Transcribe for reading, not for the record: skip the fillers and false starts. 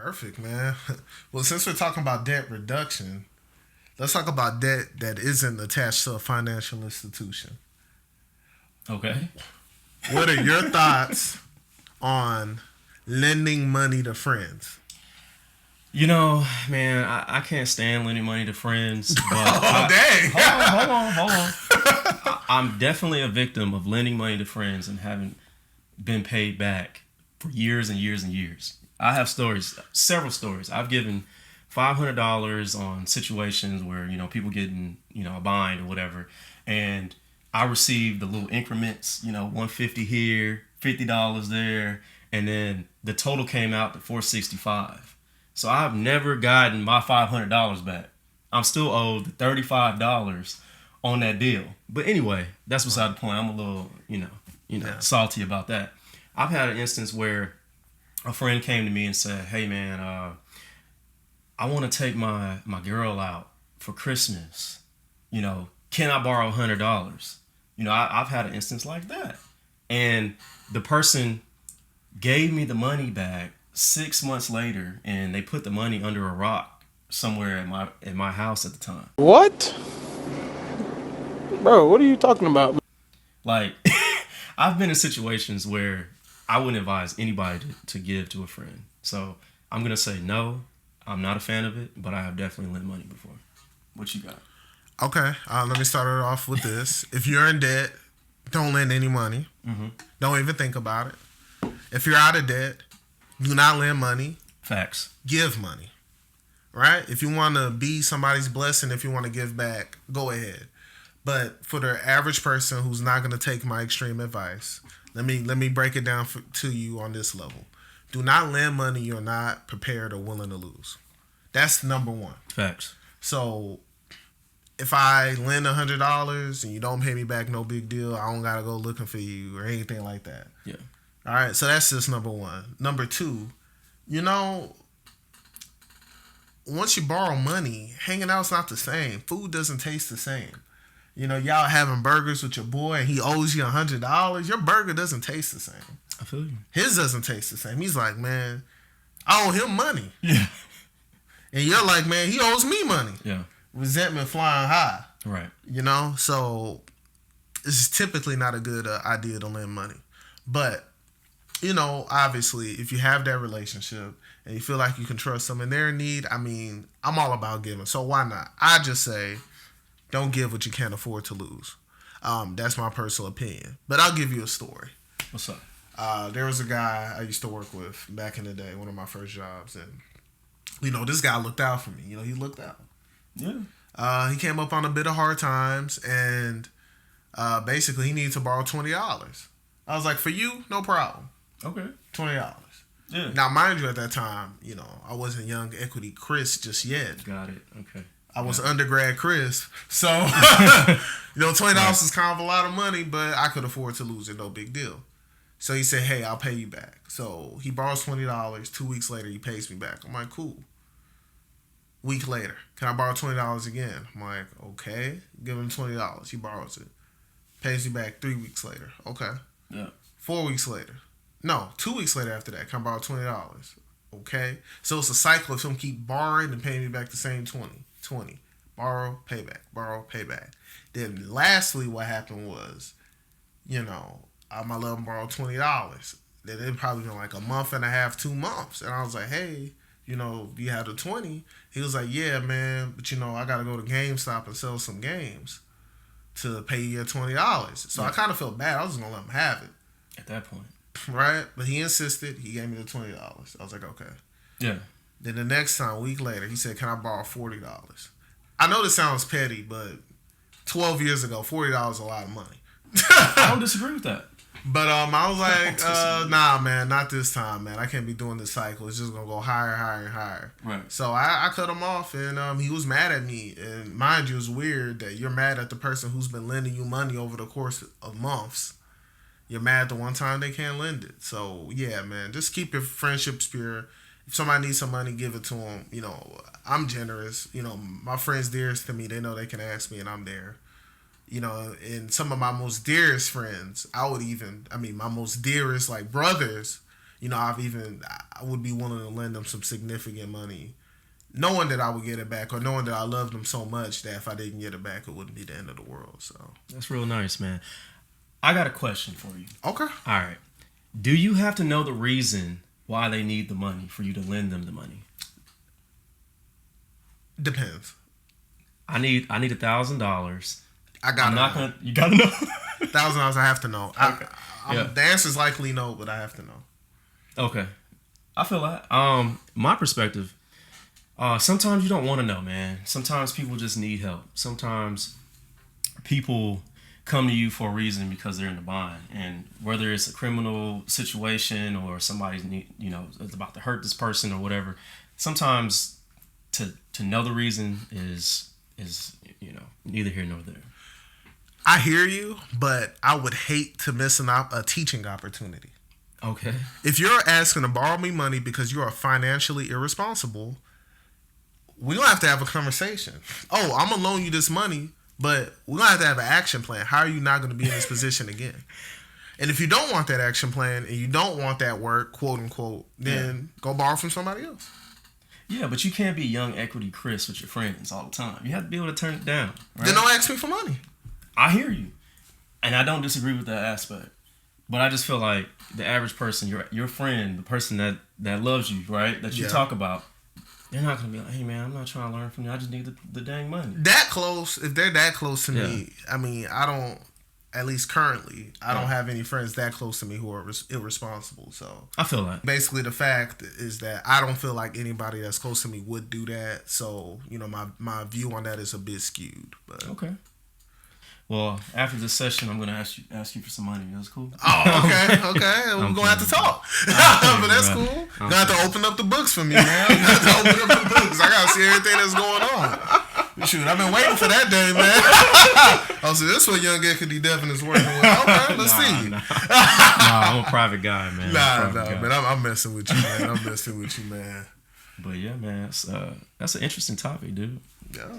Perfect, man. Well, since we're talking about debt reduction, let's talk about debt that isn't attached to a financial institution. Okay. What are your thoughts on lending money to friends? Man, I can't stand lending money to friends, but Oh, dang. hold on. I'm definitely a victim of lending money to friends and having been paid back for years and years and years. I have stories, several stories. I've given $500 on situations where people getting a bind or whatever, and I received the little increments, 150 here, $50 there, and then the total came out to 465. So I've never gotten my $500 back. I'm still owed the $35 on that deal. But anyway, that's beside the point. I'm a little, Yeah. salty about that. I've had an instance where a friend came to me and said, "Hey man, I want to take my girl out for Christmas. Can I borrow $100?" I've had an instance like that, and the person gave me the money back 6 months later, and they put the money under a rock somewhere at my house at the time. What? Bro, what are you talking about? Like, I've been in situations where I wouldn't advise anybody to give to a friend. So I'm gonna say no. I'm not a fan of it, but I have definitely lent money before. What you got? Okay, let me start it off with this. If you're in debt, don't lend any money. Mm-hmm. Don't even think about it. If you're out of debt, do not lend money. Facts. Give money. Right? If you want to be somebody's blessing, if you want to give back, go ahead. But for the average person who's not going to take my extreme advice, let me break it down to you on this level. Do not lend money you're not prepared or willing to lose. That's number one. Facts. So if I lend $100 and you don't pay me back, no big deal. I don't gotta go looking for you or anything like that. Yeah. All right. So that's just number one. Number two, once you borrow money, hanging out's not the same. Food doesn't taste the same. Y'all having burgers with your boy and he owes you $100. Your burger doesn't taste the same. I feel you. His doesn't taste the same. He's like, man, I owe him money. Yeah. And you're like, man, he owes me money. Yeah. Resentment flying high. Right. So it's typically not a good idea to lend money. But, obviously, if you have that relationship and you feel like you can trust them and they're in need, I'm all about giving. So why not? I just say, don't give what you can't afford to lose. That's my personal opinion. But I'll give you a story. What's up? There was a guy I used to work with back in the day, one of my first jobs. And, this guy looked out for me. He looked out. Yeah. He came up on a bit of hard times, and basically he needed to borrow $20. I was like, for you, no problem. Okay. $20. Yeah. Now, mind you, at that time, I wasn't young equity Chris just yet. Got it. Okay. I was undergrad Chris. So, $20 is kind of a lot of money, but I could afford to lose it. No big deal. So he said, hey, I'll pay you back. So he borrows $20. 2 weeks later, he pays me back. I'm like, cool. Week later, can I borrow $20 again? I'm like, okay. Give him $20. He borrows it. Pays me back 3 weeks later. Okay. Yeah. 4 weeks later. No, 2 weeks later after that, can I borrow $20? Okay. So it's a cycle of him keep borrowing and paying me back the same 20. Borrow, pay back. Borrow, pay back. Then lastly, what happened was, I might let him borrow $20. Then it probably been like a month and a half, 2 months. And I was like, hey, do you have the 20? He was like, yeah, man, but I got to go to GameStop and sell some games to pay you your $20. So I kind of felt bad. I was just going to let him have it. At that point. Right? But he insisted. He gave me the $20. I was like, okay. Yeah. Then the next time, a week later, he said, can I borrow $40? I know this sounds petty, but 12 years ago, $40 is a lot of money. I don't disagree with that. But I was like, nah, man, not this time, man. I can't be doing this cycle. It's just going to go higher, higher, and higher. Right. So I cut him off, and he was mad at me. And mind you, it's weird that you're mad at the person who's been lending you money over the course of months. You're mad the one time they can't lend it. So, yeah, man, just keep your friendships pure. If somebody needs some money, give it to them. I'm generous. My friends dearest to me, they know they can ask me, and I'm there. And some of my most dearest friends, my most dearest, like, brothers, I would be willing to lend them some significant money, knowing that I would get it back, or knowing that I loved them so much that if I didn't get it back, it wouldn't be the end of the world. So that's real nice, man. I got a question for you. Okay. All right. Do you have to know the reason why they need the money for you to lend them the money? Depends. I need $1,000. I gotta. I'm not gonna. You gotta know. $1,000. I have to know. Okay. The answer is likely no, but I have to know. Okay. I feel that. My perspective. Sometimes you don't want to know, man. Sometimes people just need help. Sometimes people come to you for a reason because they're in a bind, and whether it's a criminal situation or somebody's is about to hurt this person or whatever. Sometimes to know the reason is neither here nor there. I hear you, but I would hate to miss a teaching opportunity. Okay. If you're asking to borrow me money because you are financially irresponsible, we're going to have to have a conversation. Oh, I'm going to loan you this money, but we're going to have an action plan. How are you not going to be in this position again? And if you don't want that action plan and you don't want that work, quote unquote, then go borrow from somebody else. Yeah, but you can't be young equity Chris with your friends all the time. You have to be able to turn it down. Right? Then don't ask me for money. I hear you. And I don't disagree with that aspect. But I just feel like the average person, your friend, the person that loves you, right, that you talk about, they're not going to be like, hey, man, I'm not trying to learn from you. I just need the dang money. That close, if they're that close to me, I mean, I don't, at least currently, I don't have any friends that close to me who are irresponsible. So I feel that. Basically, the fact is that I don't feel like anybody that's close to me would do that. So, my view on that is a bit skewed. But. Okay. Well, after this session, I'm going to ask you for some money. That's cool? Oh, okay. We're going to have to talk. But that's cool. You're going to have to open up the books for me, man. You're going to have to open up the books. I got to see everything that's going on. Shoot, I've been waiting for that day, man. I was like, this is what Young Equity Devin is working with. Okay, let's see. Nah, I'm a private guy, man. Man. I'm messing with you, man. But yeah, man, that's an interesting topic, dude. Yeah.